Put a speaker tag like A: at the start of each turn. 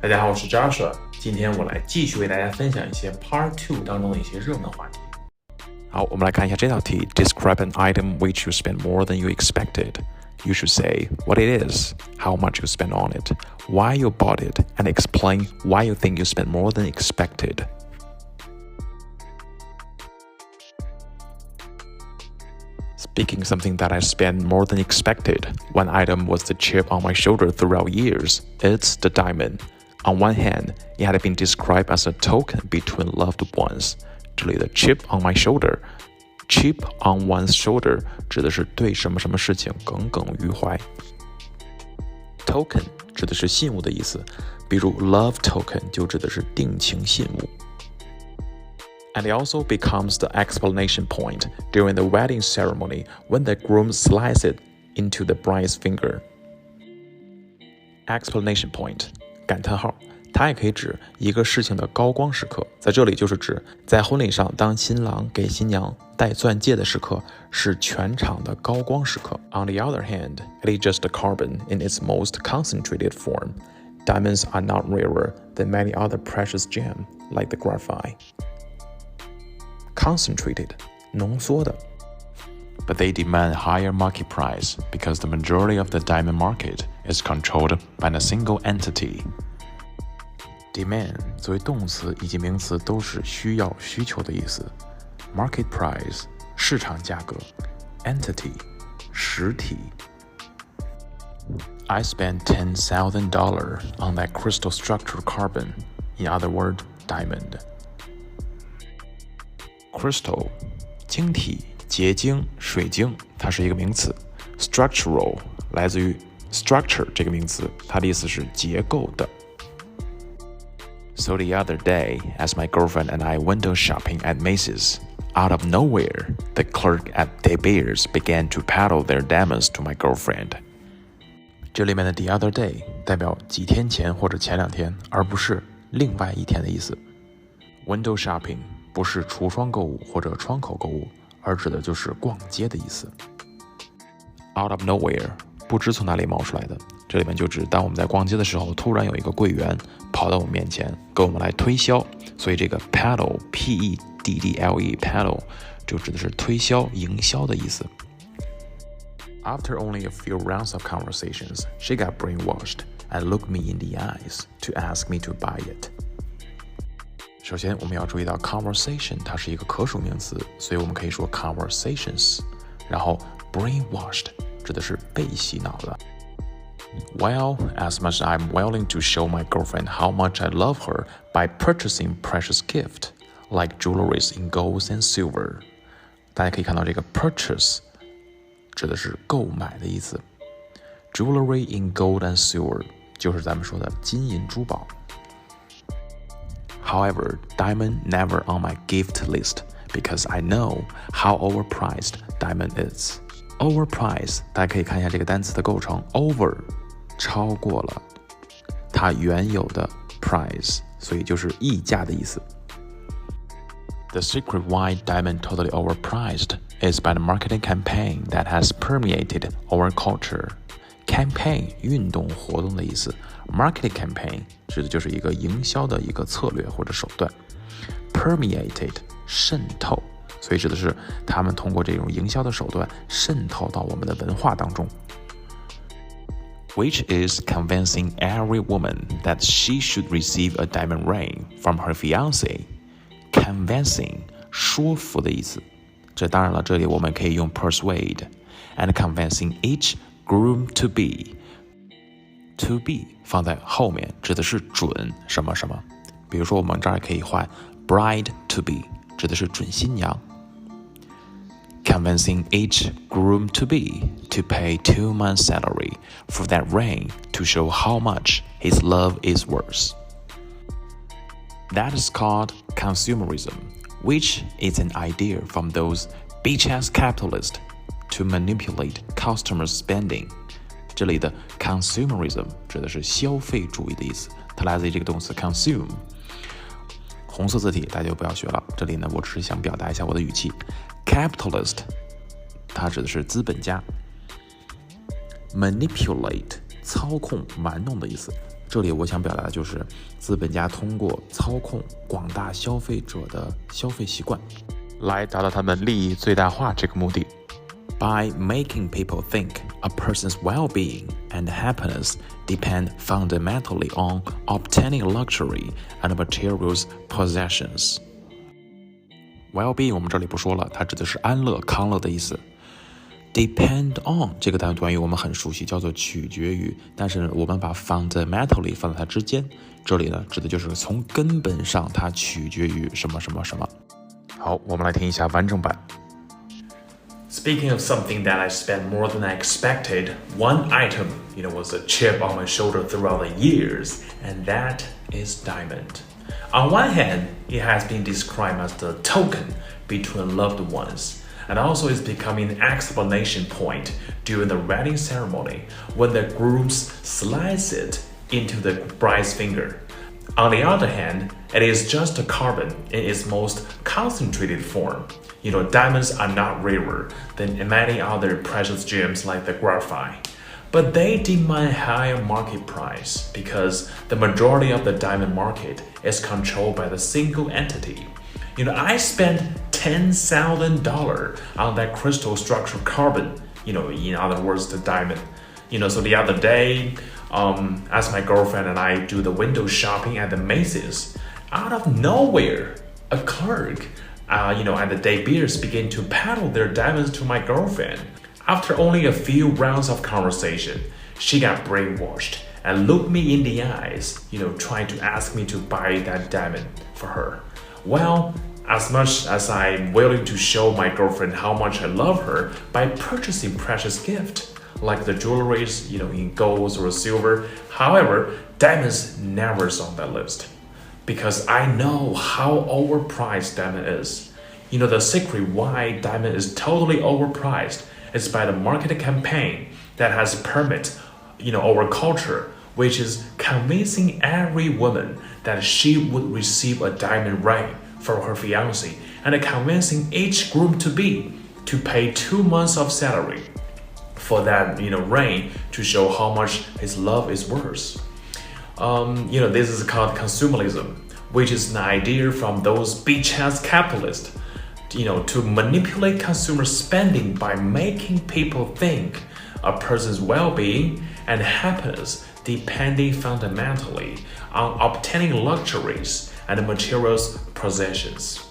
A: 大家好，我是 Joshua， 今天我来继续为大家分享一些 Part 2当中的一些热门话题。
B: 好，我们来看一下这道题。Describe an item which you spend more than you expected. You should say what it is, how much you spend on it, why you bought it, and explain why you think you spent more than expected. Speaking something that I spent more than expected, one item was the chip on my shoulder throughout years. It's the diamond. On one hand, it had been described as a token between loved ones. 这里的 chip on my shoulder, chip on one's shoulder 指的是对什么什么事情耿耿于怀。Token 指的是信物的意思，比如 love token 就指的是定情信物。And it also becomes the explanation point during the wedding ceremony when the groom slides it into the bride's finger. Explanation point 感叹号，它也可以指一个事情的高光时刻，在这里就是指在婚礼上，当新郎给新娘戴钻戒的时刻是全场的高光时刻。On the other hand, it is just a carbon in its most concentrated form. Diamonds are not rarer than many other precious gems, like the graphite. Concentrated, 浓缩的。But they demand higher market price because the majority of the diamond market is controlled by a single entity. Demand 作为动词以及名词都是需要、需求的意思。Market price 市场价格。Entity 实体。I spent $10,000 on that crystal structure carbon. In other words, diamond. Crystal 晶体、结晶、水晶，它是一个名词。Structural 来自于 structure 这个名词，它的意思是结构的。So the other day, as my girlfriend and I window shopping at Macy's, out of nowhere, the clerk at De Beers began to peddle their diamonds to my girlfriend. 这里面的 the other day 代表几天前或者前两天，而不是另外一天的意思。Window shopping 不是橱窗购物或者窗口购物，而指的就是逛街的意思。Out of nowhere 不知从哪里冒出来的，这里面就指当我们在逛街的时候，突然有一个柜员跑到我们面前，跟我们来推销，所以这个 peddle P-E-D-D-L-E peddle 就指的是推销、营销的意思。After only a few rounds of conversations, she got brainwashed and looked me in the eyes to ask me to buy it. 首先我们要注意到 conversation 它是一个可数名词，所以我们可以说 conversations， 然后 brainwashed 指的是被洗脑了。Well, as much as I'm willing to show my girlfriend how much I love her by purchasing precious gift, like jewelries in gold and silver. 大家可以看到这个 purchase 指的是购买的意思。Jewelry in gold and silver 就是咱们说的金银珠宝。However, diamond never on my gift list because I know how overpriced diamond is. Overpriced 大家可以看一下这个单词的构成 over 超过了它原有的 price， 所以就是溢价的意思。The secret why diamond totally overpriced is by the marketing campaign that has permeated our culture. Campaign 运动活动的意思， marketing campaign 指的就是一个营销的一个策略或者手段。Permeated 渗透，所以指的是他们通过这种营销的手段渗透到我们的文化当中。Which is convincing every woman that she should receive a diamond ring from her fiancé. Convincing 说服的意思，这当然了，这里我们可以用 persuade and convincing each groom to be 放在后面指的是准什么什么，比如说我们这儿可以换 bride to be 指的是准新娘。Convincing each groom to be to pay 2 months' salary for that ring to show how much his love is worth. That is called consumerism, which is an idea from those bitch-ass capitalists to manipulate customers' spending. 这里的 consumerism 指的是消费主义的意思，它来自于这个动词 consume。红色字体大家就不要学了，这里呢我只是想表达一下我的语气。Capitalist 它指的是资本家。Manipulate 操控、玩弄的意思，这这里我想表达的就是资本家通过操控广大消费者的消费习惯，来达到他们利益最大化这个目的。By making people think a person's well-being and happiness depend fundamentally on obtaining luxury and materials possessions. Well-being 我们这里不说了，它指的是安乐、康乐的意思。Depend on 这个短语我们很熟悉，叫做取决于，但是我们把 fundamentally 放在它之间，这里呢指的就是从根本上它取决于什么什么什么。好，我们来听一下完整版。
A: Speaking of something that I spent more than I expected, one item, was a chip on my shoulder throughout the years, and that is diamond. On one hand, it has been described as the token between loved ones, and also is becoming an exclamation point during the wedding ceremony when the grooms slice it into the bride's finger. On the other hand, it is just a carbon in its most concentrated form. Diamonds are not rarer than many other precious gems like the graphite, but they demand higher market price because the majority of the diamond market is controlled by the single entity. I spent $10,000 on that crystal structured carbon, in other words, the diamond. So the other day, as my girlfriend and I do the window shopping at the Macy's, out of nowhere, a clerk, at the De Beers begin to peddle their diamonds to my girlfriend. After only a few rounds of conversation, she got brainwashed and looked me in the eyes, trying to ask me to buy that diamond for her. Well, as much as I'm willing to show my girlfriend how much I love her by purchasing precious gifts, like the jewelries, in gold or silver, however, diamonds never is on that list. Because I know how overpriced diamond is. The secret why diamond is totally overpriced is by the marketing campaign that has permit, our culture, which is convincing every woman that she would receive a diamond ring for her fiancé, and convincing each groom-to-be to pay 2 months of salary for that, ring to show how much his love is worth. This is called consumerism, which is an idea from those bitch-ass capitalists, to manipulate consumer spending by making people think a person's well-being and happiness depending fundamentally on obtaining luxuries and materials possessions.